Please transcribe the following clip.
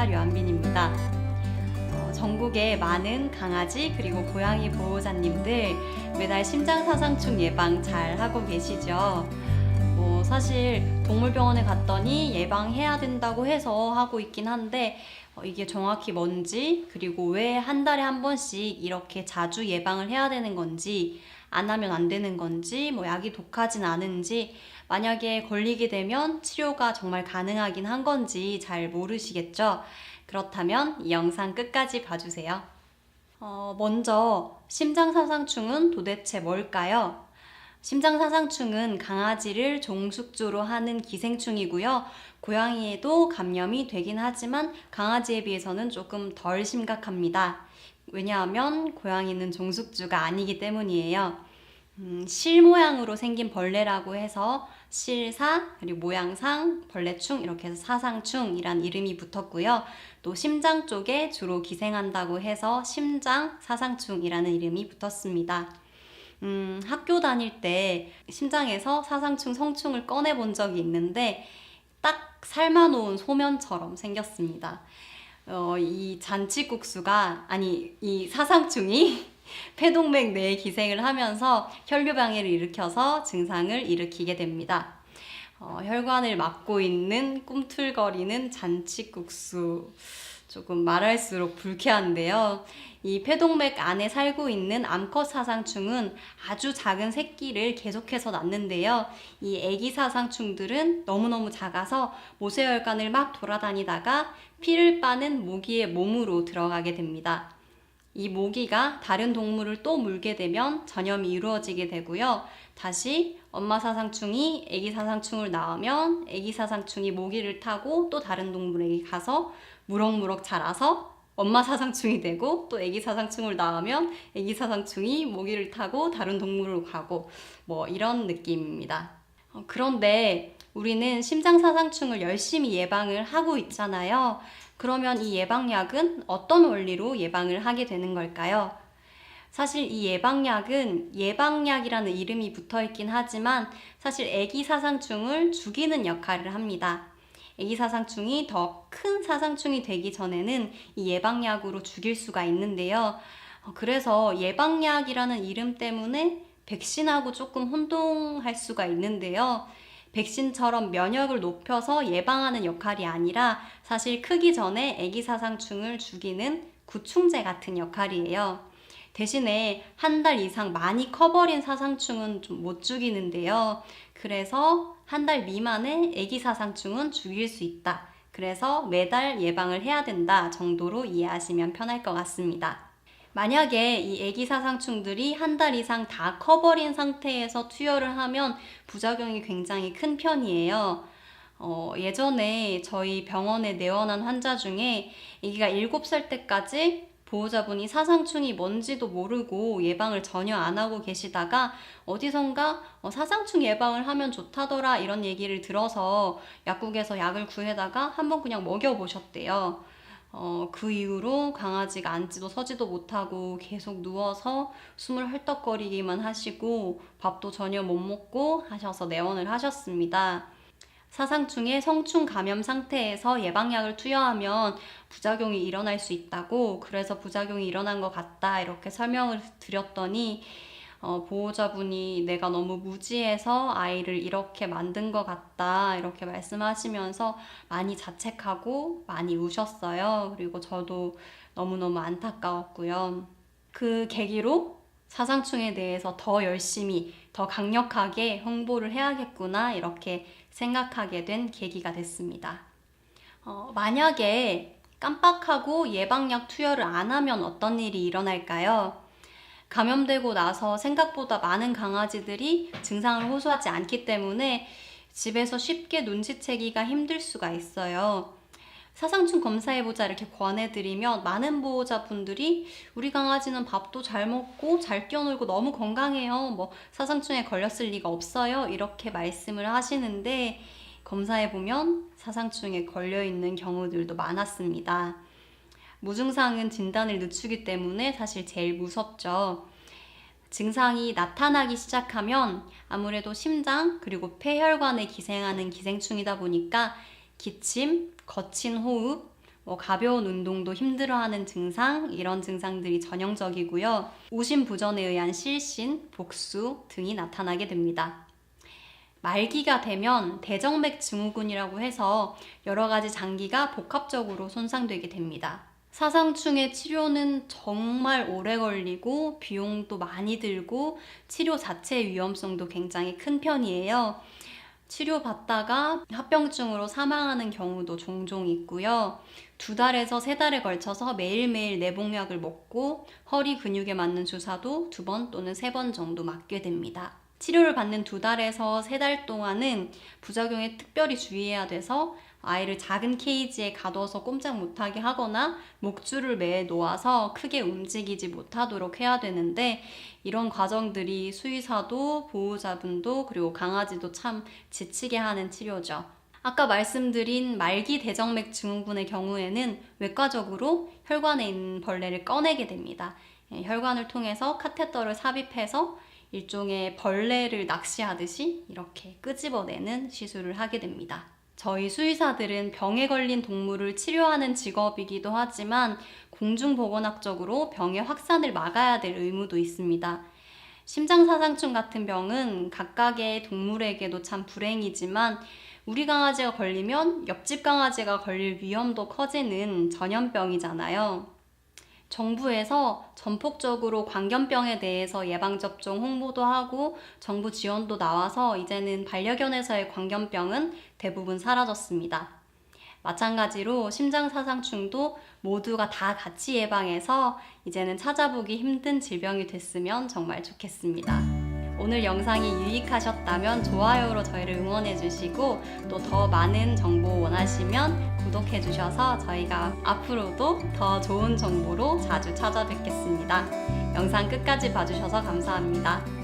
보호자 류한빈입니다. 전국의 많은 강아지 그리고 고양이 보호자님들 매달 심장사상충 예방 잘 하고 계시죠? 사실 동물병원에 갔더니 예방해야 된다고 해서 하고 있긴 한데 이게 정확히 뭔지, 그리고 왜 한 달에 한 번씩 이렇게 자주 예방을 해야 되는 건지, 안 하면 안 되는 건지, 약이 독하진 않은지, 만약에 걸리게 되면 치료가 정말 가능하긴 한 건지 잘 모르시겠죠? 그렇다면 이 영상 끝까지 봐주세요. 먼저 심장사상충은 도대체 뭘까요? 심장사상충은 강아지를 종숙주로 하는 기생충이고요. 고양이에도 감염이 되긴 하지만 강아지에 비해서는 조금 덜 심각합니다. 왜냐하면 고양이는 종숙주가 아니기 때문이에요. 실 모양으로 생긴 벌레라고 해서 실사, 그리고 모양상, 벌레충, 이렇게 해서 사상충이란 이름이 붙었고요. 또 심장 쪽에 주로 기생한다고 해서 심장 사상충이라는 이름이 붙었습니다. 학교 다닐 때 심장에서 사상충, 성충을 꺼내 본 적이 있는데 딱 삶아놓은 소면처럼 생겼습니다. 이 잔치국수가, 이 사상충이 폐동맥 내에 기생을 하면서 혈류방해를 일으켜서 증상을 일으키게 됩니다. 혈관을 막고 있는 꿈틀거리는 잔치국수, 조금 말할수록 불쾌한데요. 이 폐동맥 안에 살고 있는 암컷 사상충은 아주 작은 새끼를 계속해서 낳는데요. 이 애기 사상충들은 너무너무 작아서 모세혈관을 막 돌아다니다가 피를 빠는 모기의 몸으로 들어가게 됩니다. 이 모기가 다른 동물을 또 물게 되면 전염이 이루어지게 되고요. 다시 엄마 사상충이 애기 사상충을 낳으면 애기 사상충이 모기를 타고 또 다른 동물에게 가서 무럭무럭 자라서 엄마 사상충이 되고, 또 애기 사상충을 낳으면 애기 사상충이 모기를 타고 다른 동물로 가고, 이런 느낌입니다. 그런데 우리는 심장사상충을 열심히 예방을 하고 있잖아요. 그러면 이 예방약은 어떤 원리로 예방을 하게 되는 걸까요? 사실 이 예방약은 예방약이라는 이름이 붙어 있긴 하지만 사실 애기 사상충을 죽이는 역할을 합니다. 애기 사상충이 더 큰 사상충이 되기 전에는 이 예방약으로 죽일 수가 있는데요. 그래서 예방약이라는 이름 때문에 백신하고 조금 혼동할 수가 있는데요. 백신처럼 면역을 높여서 예방하는 역할이 아니라 사실 크기 전에 애기 사상충을 죽이는 구충제 같은 역할이에요. 대신에 한 달 이상 많이 커버린 사상충은 좀 못 죽이는데요. 그래서 한 달 미만의 애기 사상충은 죽일 수 있다. 그래서 매달 예방을 해야 된다 정도로 이해하시면 편할 것 같습니다. 만약에 이 애기 사상충들이 한 달 이상 다 커버린 상태에서 투여를 하면 부작용이 굉장히 큰 편이에요. 예전에 저희 병원에 내원한 환자 중에 아기가 7살 때까지 보호자분이 사상충이 뭔지도 모르고 예방을 전혀 안 하고 계시다가 어디선가 사상충 예방을 하면 좋다더라 이런 얘기를 들어서 약국에서 약을 구해다가 한번 그냥 먹여보셨대요. 그 이후로 강아지가 앉지도 서지도 못하고 계속 누워서 숨을 헐떡거리기만 하시고 밥도 전혀 못 먹고 하셔서 내원을 하셨습니다. 사상충의 성충 감염 상태에서 예방약을 투여하면 부작용이 일어날 수 있다고, 그래서 부작용이 일어난 것 같다 이렇게 설명을 드렸더니 보호자분이 내가 너무 무지해서 아이를 이렇게 만든 것 같다 이렇게 말씀하시면서 많이 자책하고 많이 우셨어요. 그리고 저도 너무너무 안타까웠고요. 그 계기로 사상충에 대해서 더 열심히, 더 강력하게 홍보를 해야겠구나 이렇게 생각하게 된 계기가 됐습니다. 만약에 깜빡하고 예방약 투여를 안 하면 어떤 일이 일어날까요? 감염되고 나서 생각보다 많은 강아지들이 증상을 호소하지 않기 때문에 집에서 쉽게 눈치채기가 힘들 수가 있어요. 사상충 검사해보자 이렇게 권해드리면 많은 보호자분들이 우리 강아지는 밥도 잘 먹고 잘 뛰어놀고 너무 건강해요. 사상충에 걸렸을 리가 없어요. 이렇게 말씀을 하시는데 검사해보면 사상충에 걸려있는 경우들도 많았습니다. 무증상은 진단을 늦추기 때문에 사실 제일 무섭죠. 증상이 나타나기 시작하면 아무래도 심장 그리고 폐혈관에 기생하는 기생충이다 보니까 기침, 거친 호흡, 가벼운 운동도 힘들어하는 증상, 이런 증상들이 전형적이고요. 우심부전에 의한 실신, 복수 등이 나타나게 됩니다. 말기가 되면 대정맥 증후군이라고 해서 여러 가지 장기가 복합적으로 손상되게 됩니다. 사상충의 치료는 정말 오래 걸리고 비용도 많이 들고 치료 자체의 위험성도 굉장히 큰 편이에요. 치료받다가 합병증으로 사망하는 경우도 종종 있고요. 2달에서 3달에 걸쳐서 매일매일 내복약을 먹고 허리 근육에 맞는 주사도 2번 또는 3번 정도 맞게 됩니다. 치료를 받는 2달에서 3달 동안은 부작용에 특별히 주의해야 돼서 아이를 작은 케이지에 가둬서 꼼짝 못하게 하거나 목줄을 매에 놓아서 크게 움직이지 못하도록 해야 되는데, 이런 과정들이 수의사도 보호자분도 그리고 강아지도 참 지치게 하는 치료죠. 아까 말씀드린 말기 대정맥 증후군의 경우에는 외과적으로 혈관에 있는 벌레를 꺼내게 됩니다. 혈관을 통해서 카테터를 삽입해서 일종의 벌레를 낚시하듯이 이렇게 끄집어내는 시술을 하게 됩니다. 저희 수의사들은 병에 걸린 동물을 치료하는 직업이기도 하지만 공중보건학적으로 병의 확산을 막아야 될 의무도 있습니다. 심장사상충 같은 병은 각각의 동물에게도 참 불행이지만 우리 강아지가 걸리면 옆집 강아지가 걸릴 위험도 커지는 전염병이잖아요. 정부에서 전폭적으로 광견병에 대해서 예방접종 홍보도 하고 정부 지원도 나와서 이제는 반려견에서의 광견병은 대부분 사라졌습니다. 마찬가지로 심장사상충도 모두가 다 같이 예방해서 이제는 찾아보기 힘든 질병이 됐으면 정말 좋겠습니다. 오늘 영상이 유익하셨다면 좋아요로 저희를 응원해주시고 또 더 많은 정보 원하시면 구독해주셔서 저희가 앞으로도 더 좋은 정보로 자주 찾아뵙겠습니다. 영상 끝까지 봐주셔서 감사합니다.